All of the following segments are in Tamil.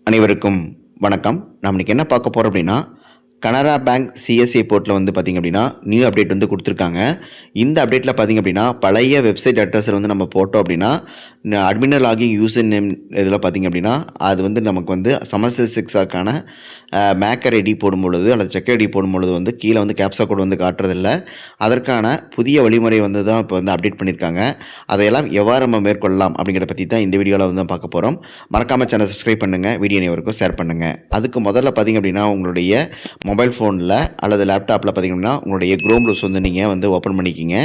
அனைவருக்கும் வணக்கம். நாம் இன்றைக்கி என்ன பார்க்க போகிறோம் அப்படின்னா, கனரா பேங்க் சிஎஸ்சி போர்ட்டில் வந்து பார்த்திங்க அப்படின்னா நியூ அப்டேட் வந்து கொடுத்துருக்காங்க. இந்த அப்டேட்டில் பார்த்திங்க அப்படின்னா பழைய வெப்சைட் அட்ரஸில் வந்து நம்ம போட்டோம் அப்படின்னா அட்மினர் லாகின் யூசர் நேம் இதில் பார்த்திங்க அப்படின்னா அது வந்து நமக்கு வந்து சமஸ்டர் 6க்கான மேக்கர் ஐடி போடும்பொழுது அல்லது செக் ஐடி போடும்பொழுது வந்து கீழே வந்து கேப்சா கோட் வந்து காட்டுறதில்ல. அதற்கான புதிய வழிமுறை வந்து தான் இப்போ வந்து அப்டேட் பண்ணியிருக்காங்க. அதையெல்லாம் எவ்வாறு நம்ம மேற்கொள்ளலாம் அப்படிங்கிறத பற்றி தான் இந்த வீடியோவில் வந்து பார்க்க போகிறோம். மறக்காமல் சேனல் சப்ஸ்கிரைப் பண்ணுங்கள், வீடியோ அனைவருக்கும் ஷேர் பண்ணுங்கள். அதுக்கு முதல்ல பார்த்திங்க அப்படின்னா உங்களுடைய மொபைல் ஃபோனில் அல்லது லேப்டாப்பில் பார்த்திங்கன்னா உங்களுடைய குரோம் ப்ரௌசர் வந்து நீங்கள் வந்து ஓப்பன் பண்ணிக்கிங்க.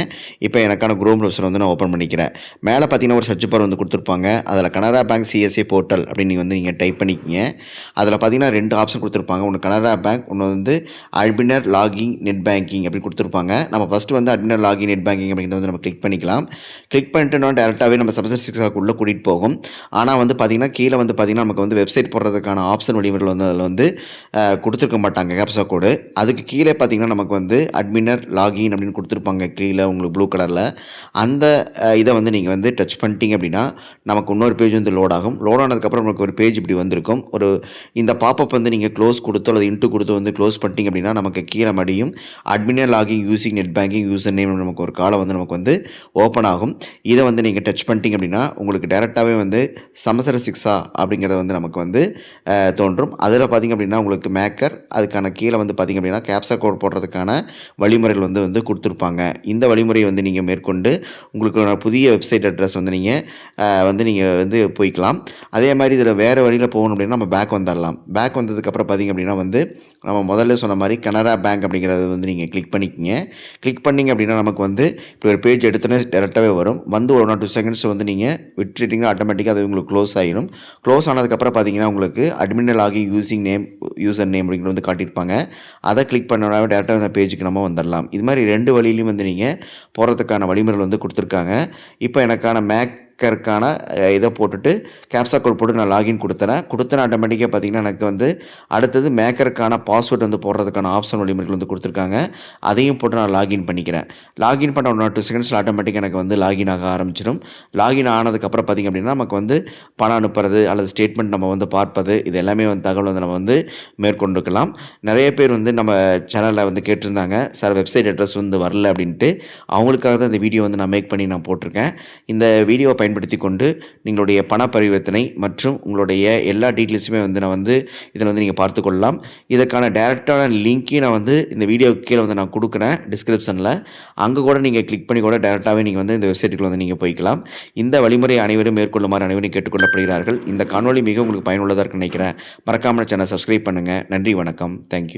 இப்போ எனக்கான குரோம் ப்ரௌசர் வந்து நான் ஓப்பன் பண்ணிக்கிறேன். மேலே பார்த்திங்கன்னா ஒரு சர்ச் பார் வந்து கொடுத்துருப்பாங்க. அதில் கனரா பேங்க் சிஎஸ்சி போர்ட்டல் அப்படின்னு வந்து நீங்கள் டைப் பண்ணிக்கிங்க. அதில் பார்த்திங்கன்னா 2 ஆப்ஷன் கொடுத்துருப்பாங்க. ஒன்று கனரா பேங்க், ஒன்று வந்து அட்மினர் லாகின் நெட் பேங்கிங் அப்படின்னு கொடுத்துருப்பாங்க. நம்ம ஃபஸ்ட்டு வந்து அட்மினர் லாகின் நெட் பேங்கிங் அப்படிங்கிறத வந்து நம்ம கிளிக் பண்ணிக்கலாம். கிளிக் பண்ணிட்டு நம்ம டேரெக்டாகவே நம்ம சமஸ்டர் 6க்குள்ளே கூட்டிகிட்டு போகும். ஆனால் வந்து பார்த்திங்கன்னா கீழே வந்து பார்த்திங்கன்னா நமக்கு வந்து வெப்சைட் போடுறதுக்கான ஆப்ஷன் வழிமுறைகள் வந்து அதில் வந்து கொடுத்துருக்க மாட்டாங்க கேப்சா கோடு. அதுக்கு கீழே பார்த்திங்கன்னா நமக்கு வந்து அட்மினர் லாகின் அப்படின்னு கொடுத்துருப்பாங்க கீழே உங்களுக்கு ப்ளூ கலரில். அந்த இதை வந்து நீங்கள் வந்து டச் பண்ணிட்டீங்க அப்படின்னா நமக்கு இன்னொரு பேஜ் வந்து லோட் ஆகும். லோட் ஆனதுக்கப்புறம் நமக்கு ஒரு பேஜ் இப்படி வந்திருக்கும். இந்த பாப்பப் வந்து நீங்கள் க்ளோஸ் கொடுத்தோ அல்லது இன்ட்டு கொடுத்து வந்து க்ளோஸ் பண்ணிட்டீங்க அப்படின்னா நமக்கு கீழே மடியும் அட்மினர் login using net banking user name நமக்கு ஒரு காலம் வந்து நமக்கு வந்து ஓப்பன் ஆகும். இதை வந்து நீங்கள் டச் பண்ணிட்டீங்க அப்படின்னா உங்களுக்கு டேரெக்டாகவே வந்து சமஸ்டர் 6 அப்படிங்கிறத வந்து நமக்கு வந்து தோன்றும். அதில் பார்த்திங்க அப்படின்னா உங்களுக்கு மேக்கர், அதுக்கான கீழே வந்து பார்த்திங்க அப்படின்னா கேப்சா கோட் போடுறதுக்கான வழிமுறைகள் வந்து கொடுத்துருப்பாங்க. இந்த வழிமுறையை வந்து நீங்கள் மேற்கொண்டு உங்களுக்கு புதிய வெப்சைட் அட்ரஸ் வந்து நீங்கள் வந்து போய்க்கலாம். அதே மாதிரி இதில் வேறு வழியில் போகணும் அப்படின்னா நம்ம பேக் வந்துடலாம். பேக் வந்ததுக்கப்புறம் பார்த்திங்க அப்படின்னா வந்து நம்ம முதல்ல சொன்ன மாதிரி கனரா பேங்க் அப்படிங்கிறது வந்து நீங்கள் கிளிக் பண்ணிக்கிங்க. கிளிக் பண்ணிங்க அப்படின்னா நமக்கு வந்து இப்போ ஒரு பேஜ் எடுத்தோன்னே டேரெக்டாகவே வரும். வந்து 1 or 2 செகண்ட்ஸ் வந்து நீங்கள் விட்டுட்டிங்கன்னா ஆட்டோமேட்டிக்காக அது உங்களுக்கு க்ளோஸ் ஆகிடும். க்ளோஸ் ஆனதுக்கப்புறம் பார்த்திங்கன்னா உங்களுக்கு அட்மினர் லாகின் யூசர் நேம் அப்படிங்கிறது வந்து காட்டியிருப்பாங்க. அதை கிளிக் பண்ணோன்னா டேரெக்டாக அந்த பேஜுக்கு நம்ம வந்துடலாம். இது மாதிரி 2 வழியிலையும் வந்து நீங்கள் போகிறதுக்கான வழிமுறைகள் வந்து கொடுத்துருக்காங்க. இப்போ எனக்கான மேக்கருக்கான இதை போட்டுட்டு கேப்சா கோட் போட்டு நான் லாகின் கொடுத்தேன் ஆட்டோமேட்டிக்காக பார்த்திங்கன்னா எனக்கு வந்து அடுத்தது மேக்கருக்கான பாஸ்வேர்டு வந்து போடுறதுக்கான ஆப்ஷன் வழிமுறைகள் வந்து கொடுத்துருக்காங்க. அதையும் போட்டு நான் லாகின் பண்ணிக்கிறேன். லாகின் பண்ண 1 or 2 செகண்ட்ஸில் ஆட்டோமேட்டிக்காக எனக்கு வந்து லாகின் ஆக ஆரம்பிச்சிடும். லாகின் ஆனதுக்கப்புறம் பார்த்திங்க அப்படின்னா நமக்கு வந்து பணம் அனுப்புறது அல்லது ஸ்டேட்மெண்ட் நம்ம வந்து பார்ப்பது இது எல்லாமே வந்து தகவல் வந்து நம்ம வந்து மேற்கொண்டுக்கலாம். நிறைய பேர் வந்து நம்ம சேனலில் வந்து கேட்டிருந்தாங்க, சார் வெப்சைட் அட்ரஸ் வந்து வரல அப்படின்ட்டு. அவங்களுக்காக தான் இந்த வீடியோ வந்து நான் மேக் பண்ணி நான் போட்டிருக்கேன். இந்த வீடியோவை பயன்படுத்தி கொண்டு நீங்களுடைய பண பரிவர்த்தனை மற்றும் உங்களுடைய எல்லா டீட்டெயில்ஸுமே வந்து நான் வந்து இதில் வந்து நீங்கள் பார்த்துக்கொள்ளலாம். இதற்கான டேரெக்டான லிங்க்கையும் நான் வந்து இந்த வீடியோவுக்கு கீழே வந்து நான் கொடுக்குறேன் டிஸ்கிரிப்ஷனில். அங்கே கூட நீங்கள் கிளிக் பண்ணி கூட டேரெக்டாகவே நீங்கள் வந்து இந்த வெப்சைட்டுக்குள்ள வந்து நீங்கள் போய்க்கலாம். இந்த வழிமுறை அனைவரும் மேற்கொள்ளுமாறு அனைவரும் கேட்டுக்கொள்ளப்படுகிறார்கள். இந்த காணொலி மிக உங்களுக்கு பயனுள்ளதாக இருக்குன்னு நினைக்கிறேன். மறக்காமல் சேனல் சப்ஸ்கிரைப் பண்ணுங்கள். நன்றி, வணக்கம், தேங்க்யூ.